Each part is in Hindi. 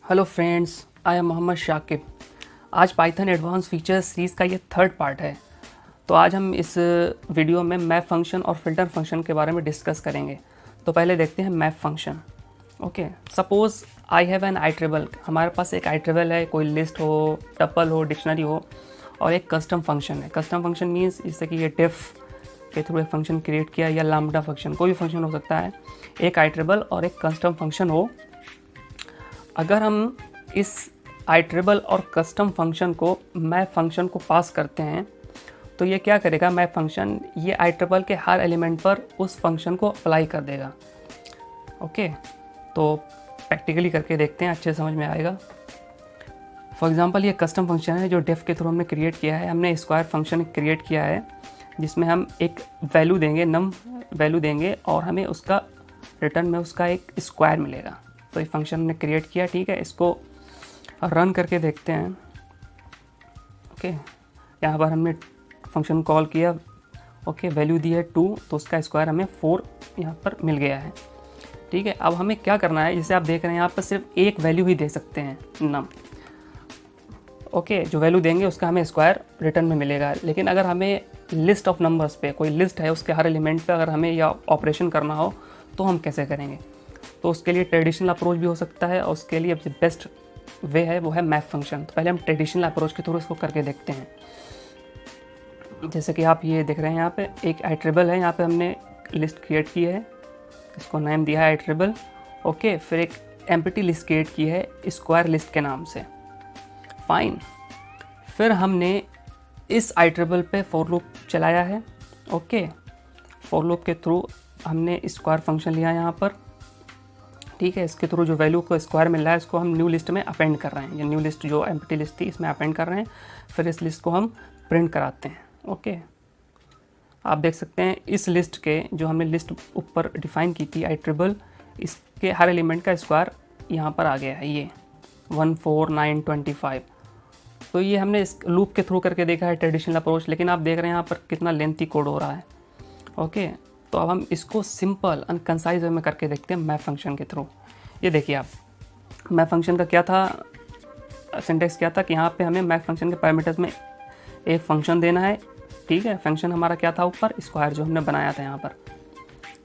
Hello friends, I am Mohammad Shakib. आज पाइथन एडवांस फीचर्स सीरीज़ का ये थर्ड पार्ट है। तो आज हम इस वीडियो में मैप फंक्शन और फिल्टर फंक्शन के बारे में डिस्कस करेंगे। तो पहले देखते हैं map function. Okay, suppose I have an iterable. हमारे पास एक आई ट्रिबल है, कोई लिस्ट हो, टपल हो, डिक्शनरी हो, और एक कस्टम फंक्शन है। कस्टम फंक्शन मीन्स जैसे कि ये डिफ के थ्रू एक फंक्शन क्रिएट किया, या लैम्ब्डा फंक्शन, कोई भी फंक्शन हो सकता है। एक आई ट्रिबल और एक कस्टम फंक्शन हो। अगर हम इस आई ट्रिबल और कस्टम फंक्शन को मैप फंक्शन को पास करते हैं तो ये क्या करेगा, मैप फंक्शन ये आई ट्रिबल के हर एलिमेंट पर उस फंक्शन को अप्लाई कर देगा। ओके, तो प्रैक्टिकली करके देखते हैं, अच्छे समझ में आएगा। फॉर एग्जांपल ये कस्टम फंक्शन है जो डेफ के थ्रू हमने क्रिएट किया है। हमने स्क्वायर फंक्शन क्रिएट किया है जिसमें हम एक वैल्यू देंगे, नम वैल्यू देंगे, और हमें उसका रिटर्न में उसका एक स्क्वायर मिलेगा। तो ये फंक्शन हमने क्रिएट किया, ठीक है। इसको रन करके देखते हैं। ओके, यहाँ पर हमने फंक्शन कॉल किया, ओके, वैल्यू दी है 2, तो उसका स्क्वायर हमें 4 यहाँ पर मिल गया है, ठीक है। अब हमें क्या करना है, जैसे आप देख रहे हैं यहाँ पर सिर्फ एक वैल्यू ही दे सकते हैं, नम। ओके, जो वैल्यू देंगे उसका हमें स्क्वायर रिटर्न में मिलेगा। लेकिन अगर हमें लिस्ट ऑफ नंबर्स पे, कोई लिस्ट है उसके हर एलिमेंट पे अगर हमें यह ऑपरेशन करना हो तो हम कैसे करेंगे। तो उसके लिए ट्रेडिशनल अप्रोच भी हो सकता है, और उसके लिए जो बेस्ट वे है वो है मैप फंक्शन। तो पहले हम ट्रेडिशनल अप्रोच के थ्रू इसको करके देखते हैं। जैसे कि आप ये देख रहे हैं, यहाँ पे एक आई ट्रिबल है, यहाँ पे हमने लिस्ट क्रिएट की है, इसको नेम दिया है आई ट्रिबल। ओके, फिर एक एम्प्टी लिस्ट क्रिएट की है स्क्वायर लिस्ट के नाम से, फाइन। फिर हमने इस आई ट्रिबल पे फॉर लूप चलाया है। ओके, फॉर लूप के थ्रू हमने स्क्वायर फंक्शन लिया यहाँ पर, ठीक है। इसके थ्रू जो वैल्यू को स्क्वायर मिल रहा है इसको हम न्यू लिस्ट में अपेंड कर रहे हैं। ये न्यू लिस्ट जो एम्प्टी लिस्ट थी इसमें अपेंड कर रहे हैं। फिर इस लिस्ट को हम प्रिंट कराते हैं। ओके, आप देख सकते हैं इस लिस्ट के जो हमने लिस्ट ऊपर डिफाइन की थी आई ट्रिबल, इसके हर एलिमेंट का स्क्वायर यहाँ पर आ गया है, ये 1 4 9 25। तो ये हमने इस लूप के थ्रू करके देखा है, ट्रेडिशनल अप्रोच। लेकिन आप देख रहे हैं यहाँ पर कितना लेंथी कोड हो रहा है। ओके, तो अब हम इसको सिंपल एंड कंसाइज वे में करके देखते हैं मैप फंक्शन के थ्रू। ये देखिए आप, मैप फंक्शन का क्या था, सिंटेक्स क्या था कि यहाँ पे हमें मैप फंक्शन के पैरामीटर्स में एक फंक्शन देना है, ठीक है। फंक्शन हमारा क्या था ऊपर, स्क्वायर जो हमने बनाया था, यहाँ पर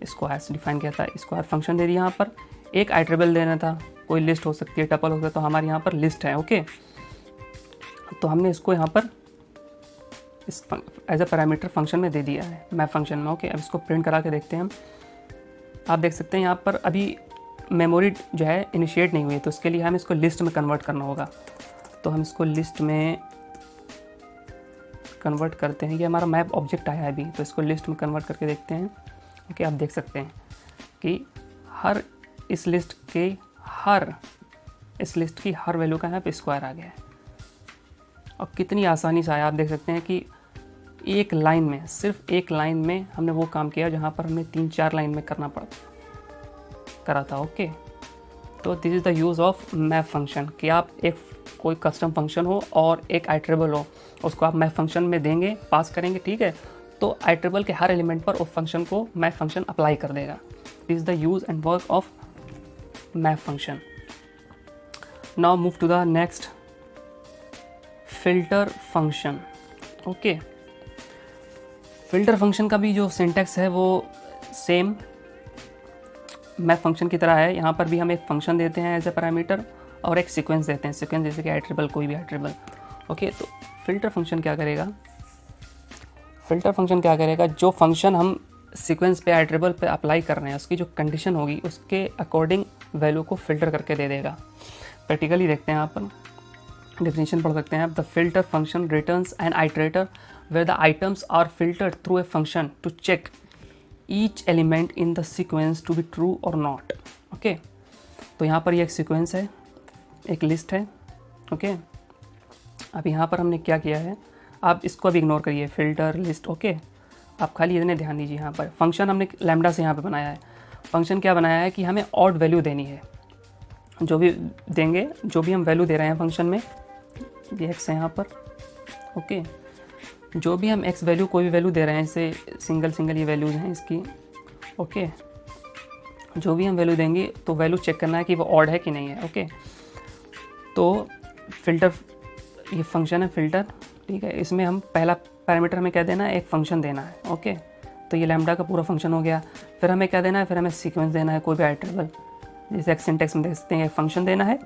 स्क्वायर से डिफाइन किया था, स्क्वायर फंक्शन दे दिया। यहाँ पर एक आई ट्रिबल देना था, कोई लिस्ट हो सकती है, टपल हो सकता है, तो हमारे यहाँ पर लिस्ट है। ओके, तो हमने इसको यहाँ पर इस एज अ पैरामीटर फंक्शन में दे दिया है मैप फंक्शन में। ओके, अब इसको प्रिंट करा के देखते हैं हम। आप देख सकते हैं यहाँ पर अभी मेमोरी जो है इनिशिएट नहीं हुई है, तो उसके लिए हमें इसको लिस्ट में कन्वर्ट करना होगा। तो हम इसको लिस्ट में कन्वर्ट करते हैं। ये हमारा मैप ऑब्जेक्ट आया है अभी, तो इसको लिस्ट में कन्वर्ट करके देखते हैं। ओके, आप देख सकते हैं कि इस लिस्ट की हर वैल्यू का यहाँ पे स्क्वायर आ गया है। और कितनी आसानी से आया, आप देख सकते हैं कि एक लाइन में, सिर्फ एक लाइन में हमने वो काम किया जहाँ पर हमें 3-4 लाइन में करा था। ओके, तो this is the use of map function, कि आप कोई कस्टम फंक्शन हो और एक आई ट्रिबल हो, उसको आप मैप फंक्शन में देंगे, पास करेंगे, ठीक है। तो आई ट्रिबल के हर एलिमेंट पर उस फंक्शन को मैप फंक्शन अप्लाई कर देगा। This is the use and work of map function. Now move to the next, filter function. Okay, filter function का भी जो सिंटेक्स है वो सेम मैप फंक्शन की तरह है। यहाँ पर भी हम एक फंक्शन देते हैं एज ए पैरामीटर और एक सीक्वेंस देते हैं, सीक्वेंस जैसे कि आई ट्रिबल, कोई भी आई ट्रिबल। ओके, तो फिल्टर फंक्शन क्या करेगा, जो फंक्शन हम सीक्वेंस पे, आई ट्रिबल पे अप्लाई कर रहे हैं, उसकी जो कंडीशन होगी उसके अकॉर्डिंग वैल्यू को फिल्टर करके दे देगा। प्रैक्टिकली देखते हैं, यहाँ पर डेफिनेशन पढ़ सकते हैं आप। The filter function returns an iterator where the items are filtered through a function to check each element in the sequence to be true or not. Okay, तो यहाँ पर ये एक सीक्वेंस है, एक लिस्ट है। ओके, अब यहाँ पर हमने क्या किया है, आप इसको अभी इग्नोर करिए, फिल्टर लिस्ट। ओके, आप खाली इतने ध्यान दीजिए। यहाँ पर फंक्शन हमने लैम्ब्डा से यहाँ पे बनाया है। फंक्शन क्या बनाया है कि हमें ऑड वैल्यू देनी है। जो भी देंगे, जो भी हम वैल्यू दे रहे हैं फंक्शन में, ये एक्स है यहाँ पर। ओके, जो भी हम एक्स वैल्यू, कोई भी वैल्यू दे रहे हैं, इसे सिंगल ये वैल्यूज़ हैं इसकी। ओके, जो भी हम वैल्यू देंगे तो वैल्यू चेक करना है कि वो ऑड है कि नहीं है। ओके, तो फ़िल्टर, ये फंक्शन है फ़िल्टर, ठीक है। इसमें हम पहला पैरामीटर हमें क्या देना है, एक फ़ंक्शन देना है, ओके। तो ये लैम्डा का पूरा फंक्शन हो गया। फिर हमें क्या देना है, फिर हमें सीक्वेंस देना है, कोई भी आइटरेबल, जैसे एक सिंटेक्स में देख सकते हैं, एक फंक्शन देना है,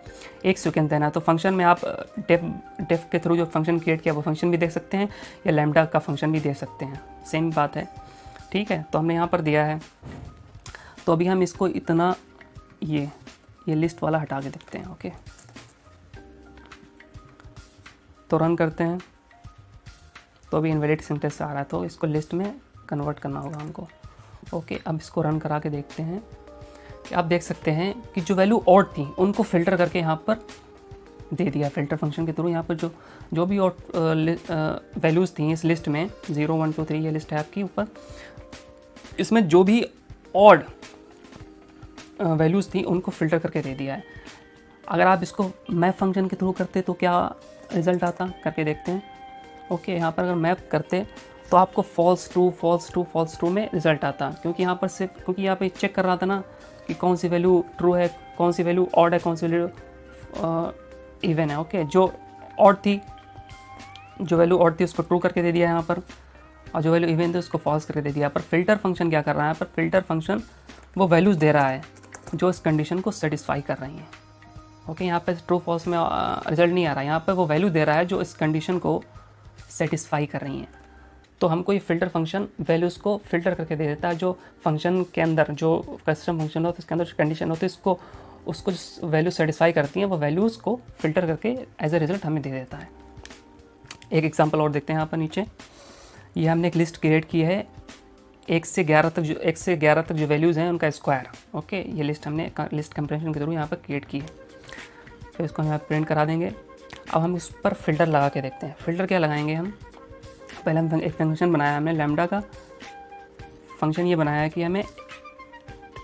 एक सीक्वेंस देना है। तो फंक्शन में आप डेफ के थ्रू जो फंक्शन क्रिएट किया वो फंक्शन भी देख सकते हैं, या लैम्डा का फंक्शन भी दे सकते हैं, सेम बात है, ठीक है। तो हमने यहाँ पर दिया है। तो अभी हम इसको इतना ये लिस्ट वाला हटा के देखते हैं, ओके। तो रन करते हैं, तो अभी इनवैलिड सिंटेक्स आ रहा है, तो इसको लिस्ट में कन्वर्ट करना होगा हमको, ओके। अब इसको रन करा के देखते हैं कि आप देख सकते हैं कि जो वैल्यू ऑड थी उनको फ़िल्टर करके यहाँ पर दे दिया फ़िल्टर फंक्शन के थ्रू। यहाँ पर जो भी ऑड वैल्यूज़ थी इस लिस्ट में, 0 1 2 3 ये लिस्ट है आपकी ऊपर, इसमें जो भी ऑड वैल्यूज़ थी उनको फ़िल्टर करके दे दिया है। अगर आप इसको मैप फंक्शन के थ्रू करते तो क्या रिज़ल्ट आता, करके देखते हैं, ओके। यहाँ पर अगर मैप करते तो आपको false true false true false true में रिज़ल्ट आता, क्योंकि यहाँ पर सिर्फ, क्योंकि यहाँ पे चेक कर रहा था ना कि कौन सी वैल्यू ट्रू है, कौन सी वैल्यू ऑड है, कौन सी वैल्यू इवन है, ओके। जो ऑड थी, जो वैल्यू ऑड थी उसको ट्रू करके दे दिया यहाँ पर, और जो वैल्यू इवन थी उसको फॉल्स करके दे दिया। पर फिल्टर फंक्शन क्या कर रहा है, पर फिल्टर फंक्शन वो वैल्यूज़ दे रहा है जो इस कंडीशन को सेटिस्फाई कर रही हैं, ओके। यहाँ पे ट्रू फॉल्स में रिजल्ट नहीं आ रहा है, यहाँ पे वो वैल्यू दे रहा है जो इस कंडीशन को सेटिस्फाई कर रही हैं। तो हमको ये फ़िल्टर फंक्शन वैल्यूज़ को फ़िल्टर करके दे देता है। जो फंक्शन के अंदर जो कस्टम फंक्शन होता है उसके अंदर जो कंडीशन होती है उसको जो वैल्यू सेटिस्फाई करती हैं वो वैल्यूज़ को फ़िल्टर करके एज ए रिज़ल्ट हमें दे देता है। एक एग्जांपल और देखते हैं यहाँ पर नीचे। ये हमने एक लिस्ट क्रिएट की है 1 से 11 तक जो वैल्यूज़ हैं उनका स्क्वायर, ओके। ये लिस्ट हमने लिस्ट कंप्रेशन के थ्रू यहाँ पर क्रिएट की है। तो इसको हम यहाँ प्रिंट करा देंगे। अब हम इस पर फ़िल्टर लगा के देखते हैं। फ़िल्टर क्या लगाएंगे हम, पहले हम एक फंक्शन बनाया हमने लैम्डा का फंक्शन, ये बनाया है कि हमें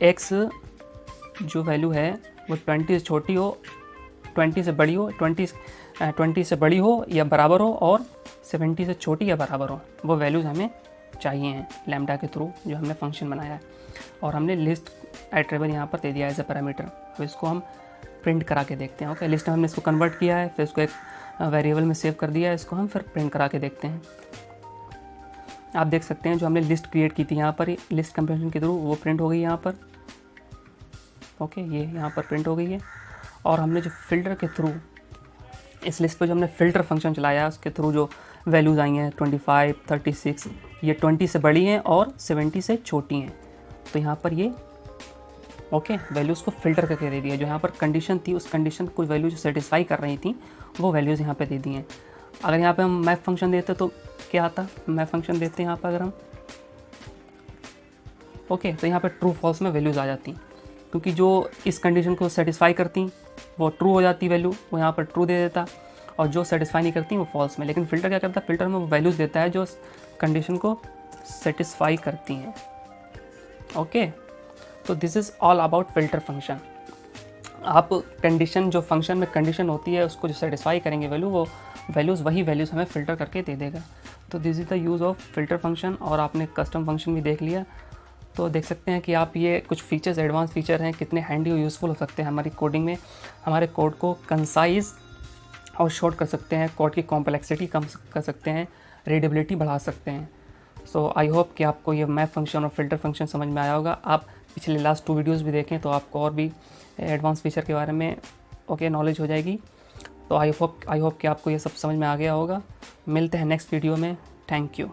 x जो वैल्यू है वो 20 से छोटी हो, 20 से बड़ी हो, 20 से बड़ी हो या बराबर हो, और 70 से छोटी या बराबर हो, वो वैल्यूज़ हमें चाहिए हैं लैम्डा के थ्रू जो हमने फंक्शन बनाया है। और हमने लिस्ट आइटरेबल यहाँ पर दे दिया एज ए पैरामीटर। तो इसको हम प्रिंट करा के देखते हैं, ओके। लिस्ट में हमने इसको कन्वर्ट किया है, फिर इसको एक वेरिएबल में सेव कर दिया है। इसको हम फिर प्रिंट करा के देखते हैं। आप देख सकते हैं जो हमने लिस्ट क्रिएट की थी यहाँ पर लिस्ट कंप्रेशन के थ्रू वो प्रिंट हो गई यहाँ पर, ओके। ये यहाँ पर प्रिंट हो गई है। और हमने जो फ़िल्टर के थ्रू इस लिस्ट पर जो हमने फ़िल्टर फंक्शन चलाया उसके थ्रू जो वैल्यूज़ आई हैं 25 36, ये 20 से बड़ी हैं और 70 से छोटी हैं। तो यहाँ पर ये ओके वैल्यूज़ को फ़िल्टर करके दे दिया। जो यहाँ पर कंडीशन थी उस कंडीशन को वैल्यू जो सेटिस्फाई कर रही थी वो वैल्यूज़ यहाँ पे दे दी हैं। अगर यहाँ पे हम मैप फंक्शन देते तो क्या आता, मैप फंक्शन देते हैं यहाँ पर अगर हम, ओके। तो यहाँ पर ट्रू फॉल्स में वैल्यूज़ आ जाती, क्योंकि जो इस कंडीशन को सेटिस्फाई करती वो ट्रू हो जाती वैल्यू, वो यहाँ पर ट्रू दे देता, और जो सेटिस्फाई नहीं करती वो फॉल्स में। लेकिन फ़िल्टर क्या करता है, फ़िल्टर में वो वैल्यूज़ देता है जो कंडीशन को सेटिस्फाई करती हैं, ओके। तो this is all about filter function. आप कंडीशन जो फंक्शन में कंडीशन होती है उसको जो सेटिस्फाई करेंगे वैल्यू, वो वही वैल्यूज़ हमें फ़िल्टर करके दे देगा। तो this is the use of filter function. और आपने कस्टम फंक्शन भी देख लिया, तो देख सकते हैं कि आप ये कुछ फीचर्स, एडवांस फीचर हैं, कितने हैंडी और यूज़फुल हो सकते हैं हमारी कोडिंग में। हमारे कोड को कंसाइज और शॉर्ट कर सकते हैं, कोड की कॉम्प्लेक्सिटी कम कर सकते हैं, रीडेबिलिटी बढ़ा सकते हैं। सो आई होप कि आपको ये मैप फंक्शन और फ़िल्टर फंक्शन समझ में आया होगा। आप पिछले लास्ट 2 वीडियोज़ भी देखें तो आपको और भी एडवांस फीचर के बारे में ओके नॉलेज हो जाएगी। तो आई होप कि आपको ये सब समझ में आ गया होगा। मिलते हैं नेक्स्ट वीडियो में। Thank you.